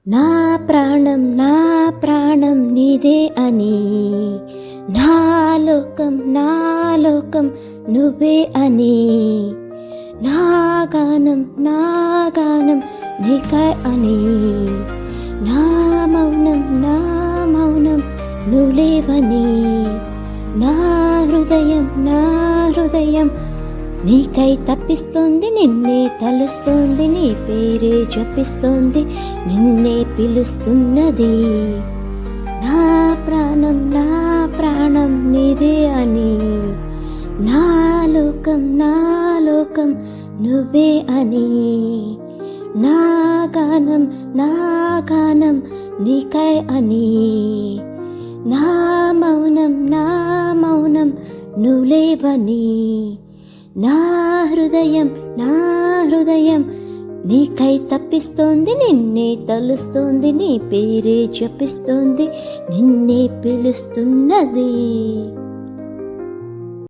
నా ప్రాణం నీదే అని, నా లోకం నువ్వే అని, నా గానం నీకై అని, నా మౌనం నువ్వు లేవని, నా హృదయం నీకై తప్పిస్తోంది, నిన్నే తలుస్తోంది, నీ పేరే జపిస్తోంది, నిన్నే పిలుస్తున్నది. నా ప్రాణం నీదే అని, నా లోకం నువ్వే అని, నా గానం నీకై అని, నా మౌనం నువ్వు లేవని, నా హృదయం నీకై తప్పిస్తోంది, నిన్నే తలుస్తోంది, నీ పేరే జపిస్తోంది, నిన్నే పిలుస్తున్నది.